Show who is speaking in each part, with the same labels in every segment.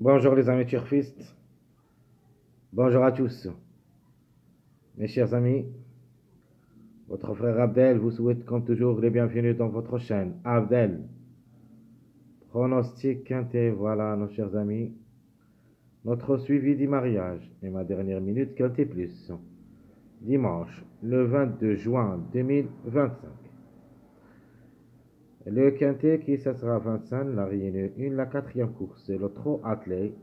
Speaker 1: Bonjour les amis turfistes, bonjour à tous. Mes chers amis, votre frère Abdel vous souhaite comme toujours les bienvenus dans votre chaîne. Abdel, pronostic quintet, voilà nos chers amis. Notre suivi du mariage et ma dernière minute quintet plus. Dimanche, le 22 juin 2025. Le quintet qui sera 25, la réunion 1, la quatrième course, c'est le trot attelé.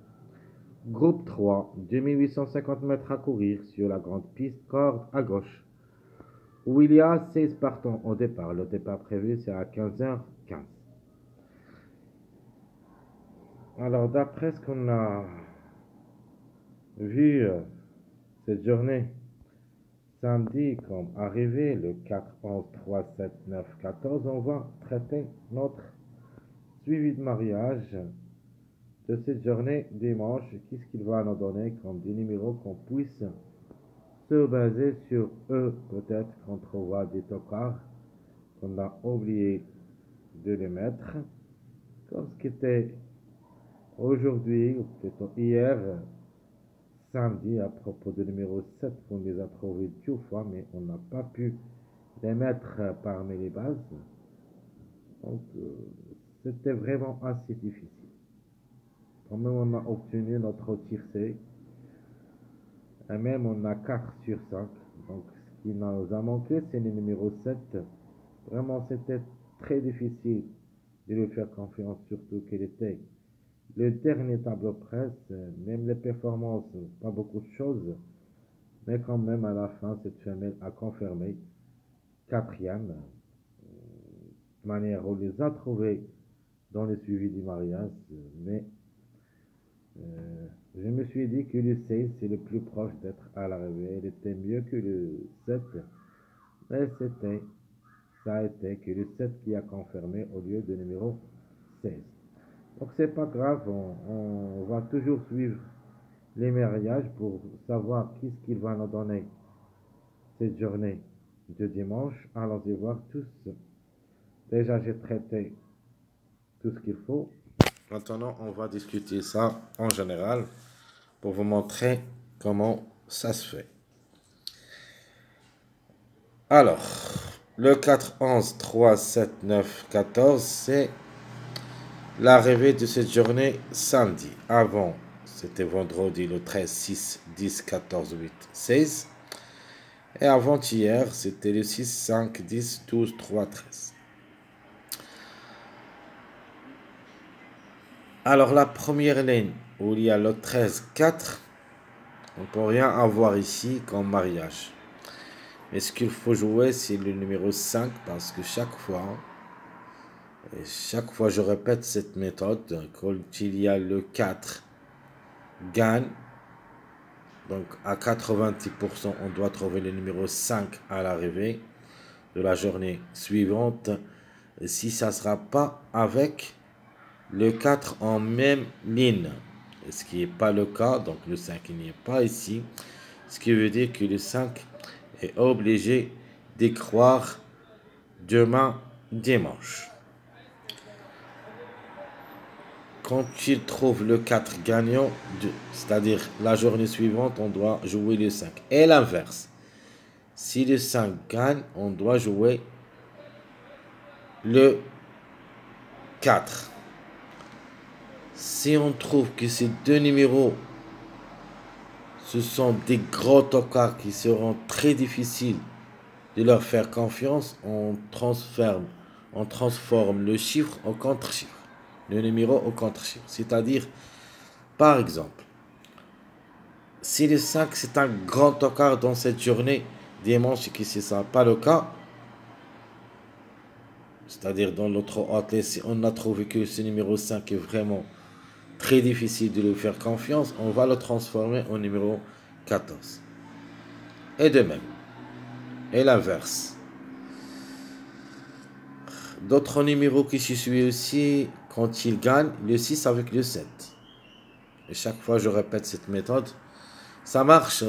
Speaker 1: Groupe 3, 2850 mètres à courir sur la grande piste, corde à gauche, où il y a 16 partants au départ. Le départ prévu, c'est à 15h15. Alors, d'après ce qu'on a vu cette journée, samedi, comme arrivé, le 4, 11, 3, 7, 9, 14, on va traiter notre suivi de mariage de cette journée dimanche. Qu'est-ce qu'il va nous donner comme des numéros qu'on puisse se baser sur eux? Peut-être qu'on trouvera des tocards qu'on a oublié de les mettre, comme ce qui était aujourd'hui, ou plutôt hier, samedi, à propos du numéro 7, qu'on les a trouvés deux fois, mais on n'a pas pu les mettre parmi les bases. Donc, c'était vraiment assez difficile. Quand même, on a obtenu notre tiercé, et même on a 4 sur 5. Donc, ce qui nous a manqué, c'est le numéro 7. Vraiment, c'était très difficile de lui faire confiance, surtout qu'il était le dernier tableau presse, même les performances, pas beaucoup de choses, mais quand même à la fin, cette femelle a confirmé quatrième, de manière où on les a trouvés dans le suivi du mariage, mais je me suis dit que le 16, c'est le plus proche d'être à l'arrivée. Il était mieux que le 7, mais ça a été que le 7 qui a confirmé au lieu de numéro 16. Donc c'est pas grave, on va toujours suivre les mariages pour savoir qu'est-ce qu'il va nous donner cette journée de dimanche. Allons-y voir tous. Déjà, j'ai traité tout ce qu'il faut. Maintenant, on va discuter ça en général pour vous montrer comment ça se fait. Alors, le 4, 11, 3, 7, 9, 14, c'est l'arrivée de cette journée samedi. Avant, c'était vendredi le 13, 6, 10, 14, 8, 16. Et avant-hier, c'était le 6, 5, 10, 12, 3, 13. Alors, la première ligne où il y a le 13, 4, on ne peut rien avoir ici comme mariage. Mais ce qu'il faut jouer, c'est le numéro 5 parce que chaque fois je répète cette méthode, quand il y a le 4 gagne, donc à 90%, on doit trouver le numéro 5 à l'arrivée de la journée suivante. Si ça ne sera pas avec le 4 en même ligne, ce qui n'est pas le cas, donc le 5 il n'y est pas ici, ce qui veut dire que le 5 est obligé d'y croire demain dimanche. Quand il trouve le 4 gagnant, c'est-à-dire la journée suivante, on doit jouer le 5. Et l'inverse. Si le 5 gagne, on doit jouer le 4. Si on trouve que ces deux numéros, ce sont des gros tocards qui seront très difficiles de leur faire confiance, on transforme le chiffre au contre-chiffre. Le numéro au contre-chiffre. C'est-à-dire, par exemple, si le 5 c'est un grand tocard dans cette journée, dimanche, qui ce ne sera pas le cas, c'est-à-dire dans notre hôtel, si on a trouvé que ce numéro 5 est vraiment très difficile de lui faire confiance, on va le transformer au numéro 14. Et de même. Et l'inverse. D'autres numéros qui se suivent aussi, quand il gagne, le 6 avec le 7. Et chaque fois, je répète cette méthode. Ça marche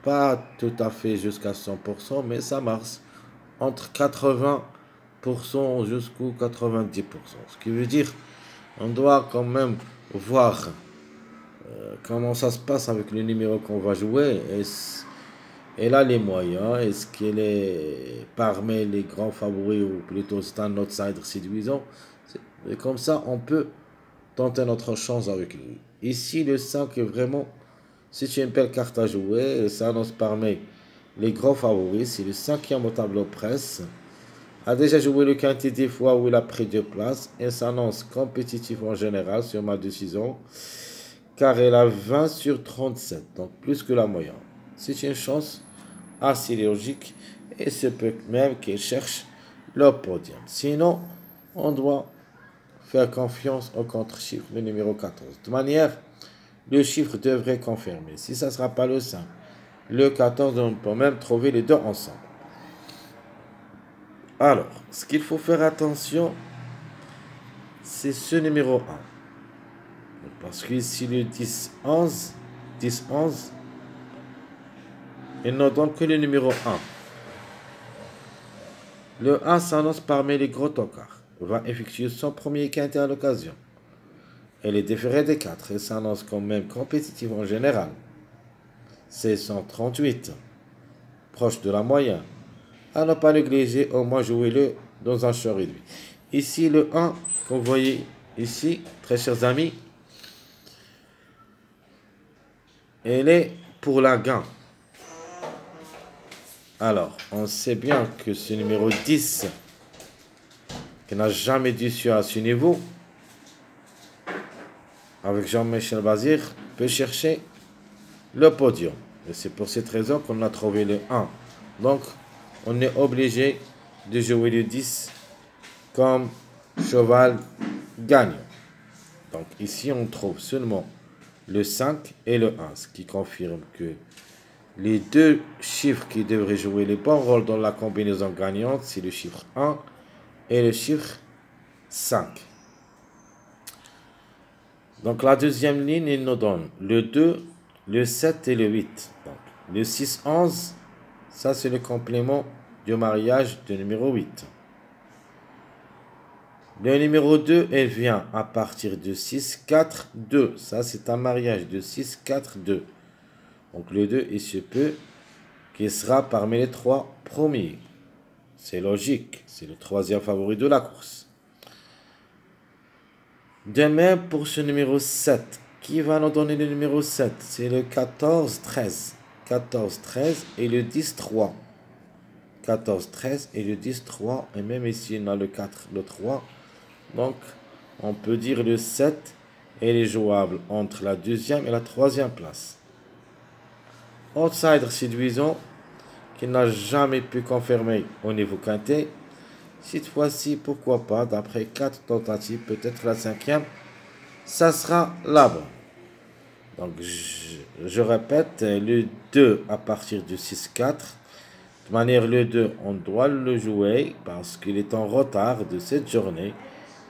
Speaker 1: pas tout à fait jusqu'à 100%, mais ça marche entre 80% jusqu'au 90%. Ce qui veut dire On doit quand même voir comment ça se passe avec le numéro qu'on va jouer. Elle a les moyens. Est-ce qu'elle est parmi les grands favoris ou plutôt c'est un outsider séduisant? Et comme ça, on peut tenter notre chance avec lui. Ici, le 5 est vraiment, c'est une belle carte à jouer. Et ça annonce parmi les grands favoris. C'est le cinquième au tableau presse. A déjà joué le quintet des fois où il a pris 2 places et s'annonce compétitif en général sur ma décision car elle a 20 sur 37, donc plus que la moyenne. C'est une chance assez logique et c'est peut même qu'elle cherche le podium. Sinon, on doit faire confiance au contre-chiffre, le numéro 14. De toute manière, le chiffre devrait confirmer. Si ça ne sera pas le 5, le 14, on peut même trouver les deux ensemble. Alors, ce qu'il faut faire attention, c'est ce numéro 1. Parce que ici, le 10-11, il ne donne que le numéro 1. Le 1 s'annonce parmi les gros tocards. Il va effectuer son premier quintet à l'occasion. Elle est différée des 4 et s'annonce quand même compétitive en général. C'est 138, proche de la moyenne. À ne pas négliger, au moins jouez-le dans un champ réduit. Ici, le 1, comme vous voyez ici, très chers amis, elle est pour la gain. Alors, on sait bien que ce numéro 10, qui n'a jamais déçu à ce niveau, avec Jean-Michel Bazir, peut chercher le podium. Et c'est pour cette raison qu'on a trouvé le 1. Donc, on est obligé de jouer le 10 comme cheval gagnant. Donc, ici, on trouve seulement le 5 et le 1, ce qui confirme que les deux chiffres qui devraient jouer les bons rôles dans la combinaison gagnante, c'est le chiffre 1 et le chiffre 5. Donc la deuxième ligne, il nous donne le 2, le 7 et le 8. Donc le 6-11, ça c'est le complément du mariage du numéro 8. Le numéro 2, elle vient à partir de 6-4-2. Ça c'est un mariage de 6-4-2. Donc le 2, il se peut qu'il sera parmi les 3 premiers. C'est logique, c'est le troisième favori de la course. De même pour ce numéro 7. Qui va nous donner le numéro 7? C'est le 14-13. 14-13 et le 10-3. 14-13 et le 10-3. Et même ici, on a le 4, le 3. Donc, on peut dire le 7, elle est jouable entre la deuxième et la troisième place. Outsider séduisant, qui n'a jamais pu confirmer au niveau quintet. Cette fois-ci, pourquoi pas, d'après 4 tentatives, peut-être la 5e, ça sera la bonne. Donc, je répète, le 2 à partir du 6-4. De manière, le 2, on doit le jouer parce qu'il est en retard de cette journée.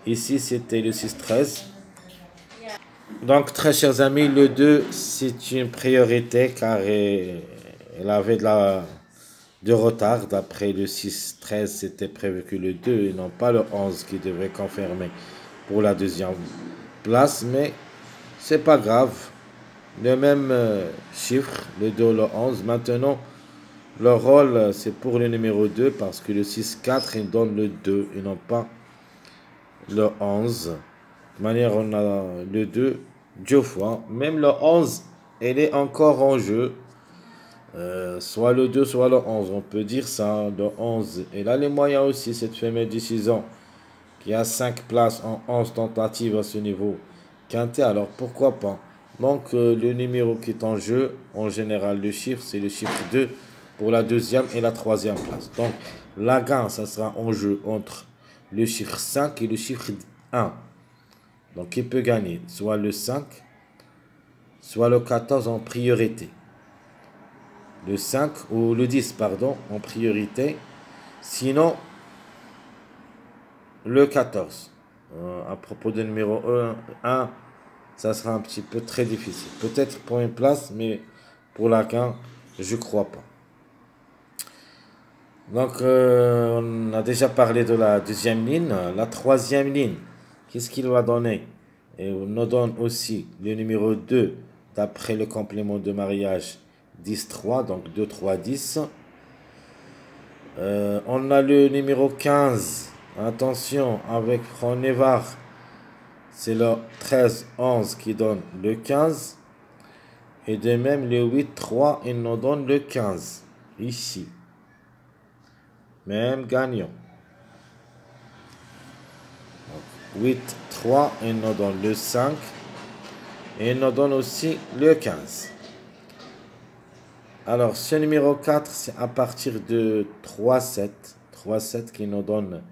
Speaker 1: Ici, c'était le 6-13. Donc, très chers amis, le 2, c'est une priorité car elle avait de retard. D'après le 6-13, c'était prévu que le 2 et non pas le 11 qui devrait confirmer pour la deuxième place. Mais c'est pas grave. Le même chiffre, le 2 le 11. Maintenant, le rôle, c'est pour le numéro 2 parce que le 6-4, il donne le 2 et non pas le 11. De manière, on a le 2 deux fois. Même le 11, elle est encore en jeu. Soit le 2, soit le 11. On peut dire ça. Le 11. Elle a les moyens aussi, cette femelle de 6 ans, qui a 5 places en 11 tentatives à ce niveau quintet. Alors pourquoi pas? Donc le numéro qui est en jeu, en général, le chiffre, c'est le chiffre 2 pour la deuxième et la troisième place. Donc la gain, ça sera en jeu entre le chiffre 5 et le chiffre 1. Donc il peut gagner soit le 5, soit le 14 en priorité. Le 5 ou le 10, pardon, en priorité. Sinon, le 14. À propos du numéro 1, ça sera un petit peu très difficile. Peut-être pour une place, mais pour la gain, je crois pas. Donc, on a déjà parlé de la deuxième ligne. La troisième ligne, qu'est-ce qu'il va donner? Et on nous donne aussi le numéro 2 d'après le complément de mariage 10-3, donc 2, 3, 10. On a le numéro 15, attention, avec Fronevar, c'est le 13-11 qui donne le 15. Et de même, le 8-3, il nous donne le 15, ici. Même gagnant. 8-3, il nous donne le 5. Et il nous donne aussi le 15. Alors, ce numéro 4, c'est à partir de 3-7. 3-7 qui nous donne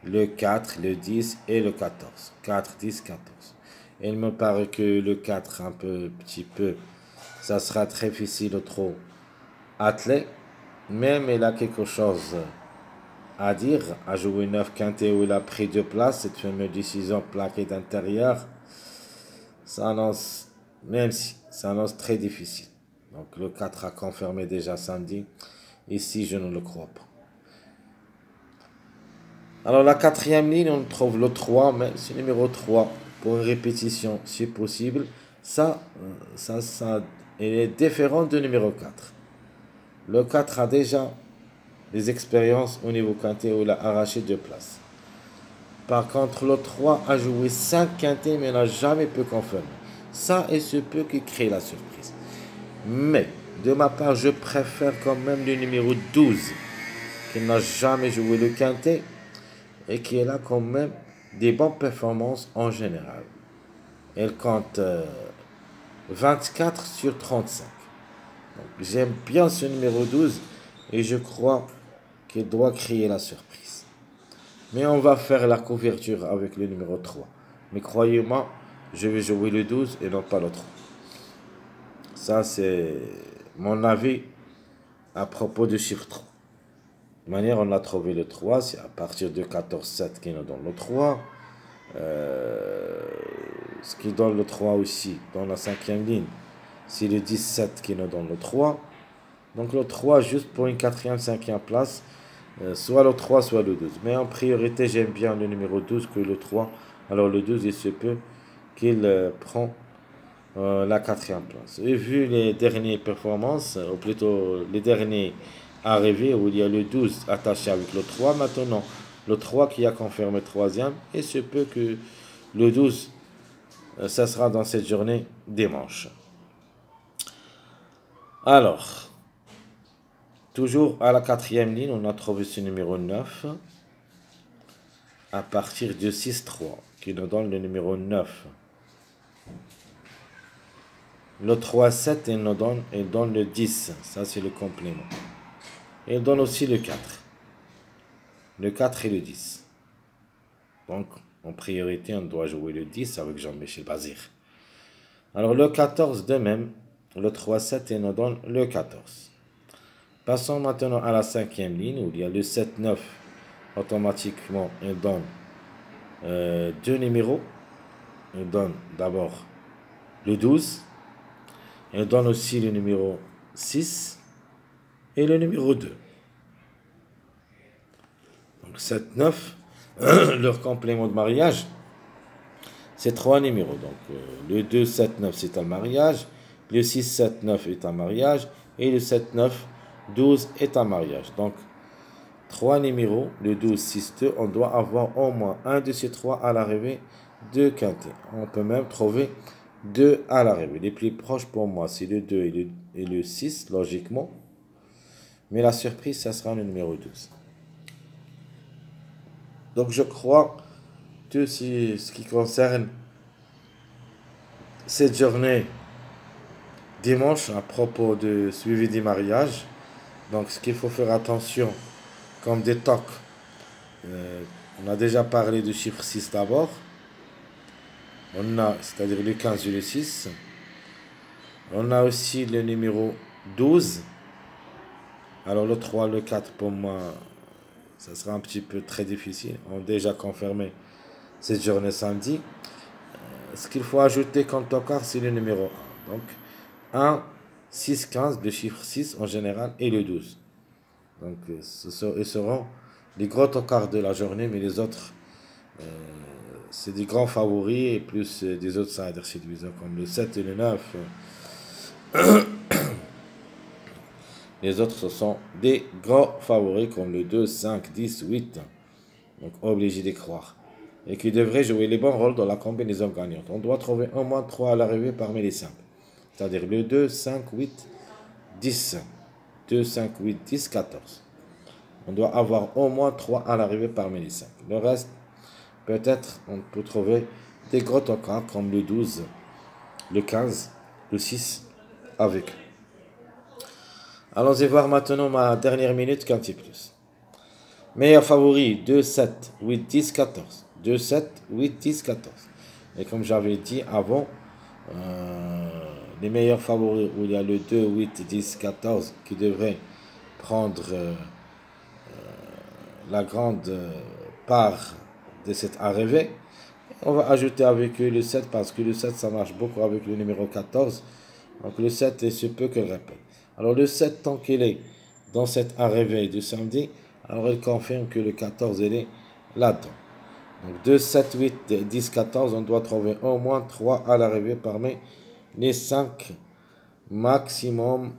Speaker 1: le 4, le 10 et le 14. 4, 10, 14. Il me paraît que le 4, petit peu, ça sera très difficile, trop attelé. Même il a quelque chose à dire, à jouer 9 quintet où il a pris 2 places, cette fameuse décision plaquée d'intérieur, ça annonce, même si, ça annonce très difficile. Donc le 4 a confirmé déjà samedi, ici je ne le crois pas. Alors la quatrième ligne, on trouve le 3, mais c'est numéro 3, pour une répétition si possible, ça il est différent du numéro 4. Le 4 a déjà des expériences au niveau quintet où il a arraché 2 places. Par contre, le 3 a joué 5 quintets mais n'a jamais pu confirmer. Ça est ce peu qui crée la surprise. Mais, de ma part, je préfère quand même le numéro 12 qui n'a jamais joué le quintet et qui est là quand même des bonnes performances en général. Elle compte 24 sur 35. J'aime bien ce numéro 12 et je crois qu'il doit créer la surprise. Mais on va faire la couverture avec le numéro 3. Mais croyez-moi, je vais jouer le 12 et non pas le 3. Ça, c'est mon avis à propos du chiffre 3. De manière, on a trouvé le 3, c'est à partir de 14-7 qui nous donne le 3. Ce qui donne le 3 aussi, dans la cinquième ligne, c'est le 17 qui nous donne le 3. Donc le 3, juste pour une quatrième, cinquième place, soit le 3, soit le 12. Mais en priorité, j'aime bien le numéro 12 que le 3. Alors le 12, il se peut qu'il prend la quatrième place. Et vu les dernières performances, ou plutôt les derniers arrivés, où il y a le 12 attaché avec le 3, maintenant le 3 qui a confirmé troisième, et il se peut que le 12, ça sera dans cette journée dimanche. Alors, toujours à la quatrième ligne, on a trouvé ce numéro 9, à partir de 6-3, qui nous donne le numéro 9. Le 3-7, il donne le 10. Ça, c'est le complément. Et il donne aussi le 4. Le 4 et le 10. Donc, en priorité, on doit jouer le 10 avec Jean-Michel Bazir. Alors, le 14 de même. Le 3-7, il nous donne le 14. Passons maintenant à la cinquième ligne, où il y a le 7-9. Automatiquement, il donne deux numéros. Il donne d'abord le 12. Il donne aussi le numéro 6 et le numéro 2. Donc 7, 9, leur complément de mariage, c'est 3 numéros. Donc le 2, 7, 9, c'est un mariage. Le 6, 7, 9 est un mariage. Et le 7, 9, 12 est un mariage. Donc 3 numéros, le 12, 6, 2, on doit avoir au moins un de ces 3 à l'arrivée de quintet. On peut même trouver 2 à l'arrivée. Les plus proches pour moi, c'est le 2 et le 6, logiquement. Mais la surprise, ça sera le numéro 12. Donc je crois que ce qui concerne cette journée dimanche à propos de suivi des mariages, donc ce qu'il faut faire attention comme des tocs, on a déjà parlé du chiffre 6 d'abord, c'est-à-dire le 15 et le 6, on a aussi le numéro 12, alors le 3, le 4 pour moi, ça sera un petit peu très difficile, on a déjà confirmé cette journée samedi. Ce qu'il faut ajouter comme tocard, c'est le numéro 1. Donc 1, 6, 15, le chiffre 6 en général, et le 12. Donc ils seront les gros tocards de la journée, mais les autres c'est des grands favoris et plus des outsiders séduisants comme le 7 et le 9. Les autres, ce sont des grands favoris comme le 2, 5, 10, 8. Donc, obligé d'y croire. Et qui devraient jouer les bons rôles dans la combinaison gagnante. On doit trouver au moins 3 à l'arrivée parmi les 5. C'est-à-dire le 2, 5, 8, 10. 2, 5, 8, 10, 14. On doit avoir au moins 3 à l'arrivée parmi les 5. Le reste, peut-être, on peut trouver des gros tokens comme le 12, le 15, le 6 avec eux. Allons-y voir maintenant ma dernière minute quanti plus. Meilleur favori 2, 7, 8, 10, 14. 2, 7, 8, 10, 14. Et comme j'avais dit avant, les meilleurs favoris où il y a le 2, 8, 10, 14 qui devraient prendre la grande part de cette arrivée. On va ajouter avec eux le 7 parce que le 7 ça marche beaucoup avec le numéro 14. Donc le 7 est ce peu que répète. Alors le 7 tant qu'il est dans cette arrivée du samedi, alors il confirme que le 14 il est là-dedans. Donc 2, 7, 8, 10, 14, on doit trouver au moins 3 à l'arrivée parmi les 5 maximum,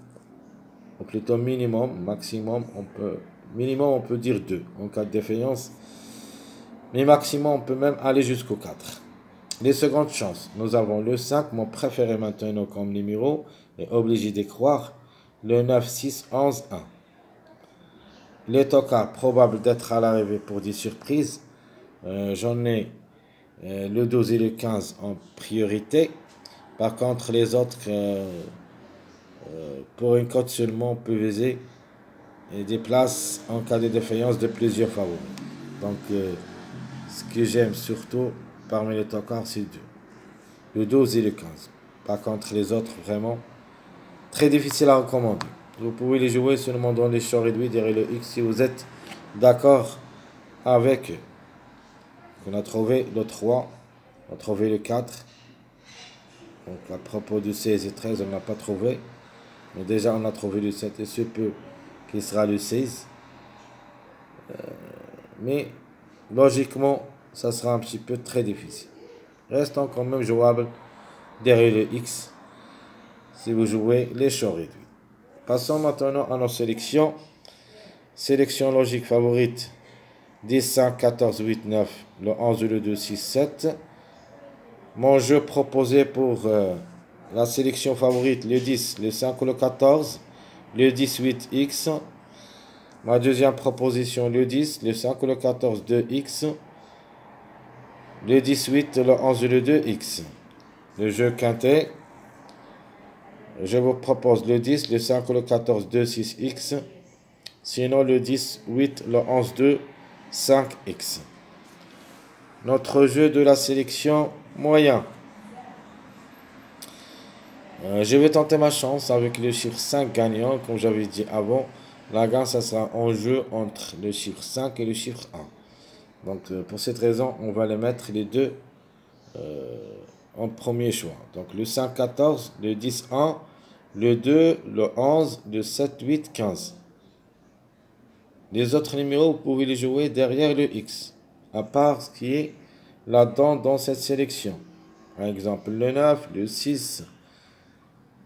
Speaker 1: ou plutôt minimum, maximum on peut dire 2 en cas de défaillance, mais maximum on peut même aller jusqu'au 4. Les secondes chances, nous avons le 5, mon préféré maintenant comme numéro, et obligé d'y croire, le 9, 6, 11, 1. Les tocards probables d'être à l'arrivée pour des surprises, j'en ai le 12 et le 15 en priorité. Par contre, les autres, pour une cote seulement, on peut viser des places en cas de défaillance de plusieurs favoris. Donc, ce que j'aime surtout parmi les tocards, c'est le 12 et le 15. Par contre, les autres, vraiment, très difficile à recommander. Vous pouvez les jouer seulement dans les champs réduits derrière le X si vous êtes d'accord avec eux. On a trouvé le 3, on a trouvé le 4. Donc à propos du 16 et 13, on n'a pas trouvé. Mais déjà, on a trouvé le 7 et ce peu qui sera le 16. Mais logiquement, ça sera un petit peu très difficile. Restant quand même jouable derrière le X si vous jouez les champs réduits. Passons maintenant à nos sélections. Sélection logique favorite 10, 5, 14, 8, 9, le 11, le 2, 6, 7. Mon jeu proposé pour la sélection favorite, le 10, le 5 ou le 14, le 18X. Ma deuxième proposition, le 10, le 5 ou le 14, 2X. Le 18, le 11 et le 2X. Le jeu quintet. Je vous propose le 10, le 5 ou le 14, 2, 6X. Sinon, le 10, 8, le 11, 2, 5X. Notre jeu de la sélection moyen. Je vais tenter ma chance avec le chiffre 5 gagnant. Comme j'avais dit avant, la gagne, ça sera en jeu entre le chiffre 5 et le chiffre 1. Donc, pour cette raison, on va les mettre les deux en premier choix. Donc, le 5, 14, le 10, 1, le 2, le 11, le 7, 8, 15. Les autres numéros, vous pouvez les jouer derrière le X, à part ce qui est là-dedans dans cette sélection. Par exemple, le 9, le 6,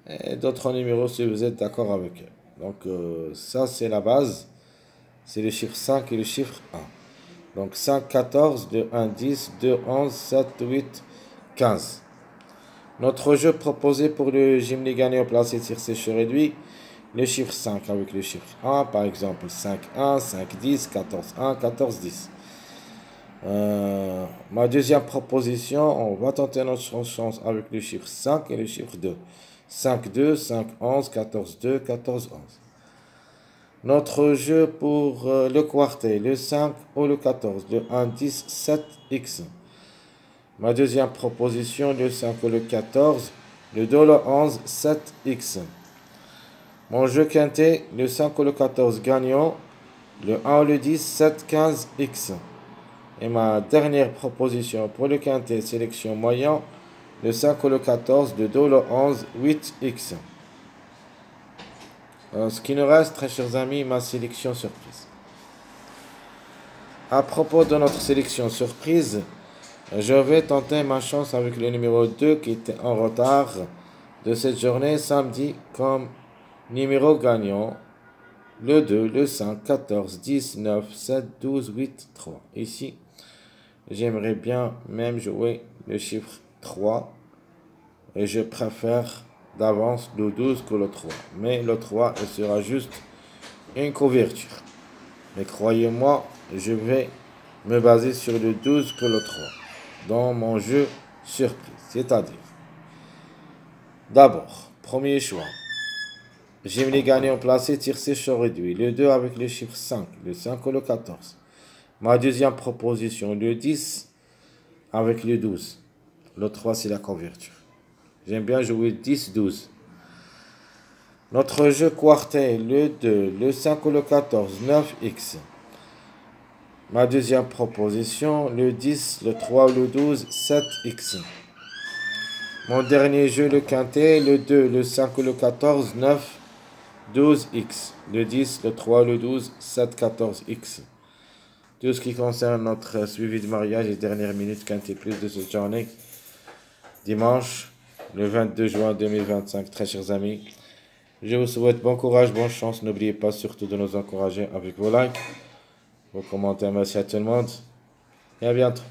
Speaker 1: et d'autres numéros si vous êtes d'accord avec eux. Donc, ça, c'est la base. C'est le chiffre 5 et le chiffre 1. Donc, 5, 14, 2, 1, 10, 2, 11, 7, 8, 15. Notre jeu proposé pour le gymnase gagnant placé sur séché réduit, le chiffre 5 avec le chiffre 1, par exemple 5, 1, 5, 10, 14, 1, 14, 10. Ma deuxième proposition, on va tenter notre chance avec le chiffre 5 et le chiffre 2. 5, 2, 5, 11, 14, 2, 14, 11. Notre jeu pour le quartet, le 5 ou le 14, le 1, 10, 7, X. Ma deuxième proposition, le 5 ou le 14, le 2, le 11, 7, X. Mon jeu quintet, le 5 ou le 14 gagnant, le 1 ou le 10, 7, 15, X. Et ma dernière proposition pour le quintet sélection moyen, le 5 ou le 14, le 2 ou le 11, 8X. Ce qui nous reste, très chers amis, ma sélection surprise. À propos de notre sélection surprise, Je vais tenter ma chance avec le numéro 2 qui était en retard de cette journée samedi comme numéro gagnant. Le 2, le 5, 14, 10, 9, 7, 12, 8, 3. Ici, j'aimerais bien même jouer le chiffre 3. Et je préfère d'avance le 12 que le 3. Mais le 3, il sera juste une couverture. Mais croyez-moi, je vais me baser sur le 12 que le 3. Dans mon jeu surprise. C'est-à-dire, d'abord, premier choix. J'aime les gagnants placés, tir sécheur réduit. Le 2 avec le chiffre 5. Le 5 ou le 14. Ma deuxième proposition, le 10 avec le 12. Le 3, c'est la couverture. J'aime bien jouer 10-12. Notre jeu quartet, le 2, le 5 ou le 14, 9x. Ma deuxième proposition, le 10, le 3 ou le 12, 7x. Mon dernier jeu, le quintet, le 2, le 5 ou le 14, 9, 12x. Le 10, le 3, le 12, 7, 14x. Tout ce qui concerne notre suivi de mariage et dernière minute quintet plus de cette journée. Dimanche, le 22 juin 2025, très chers amis. Je vous souhaite bon courage, bonne chance. N'oubliez pas surtout de nous encourager avec vos likes, vos commentaires. Merci à tout le monde et à bientôt.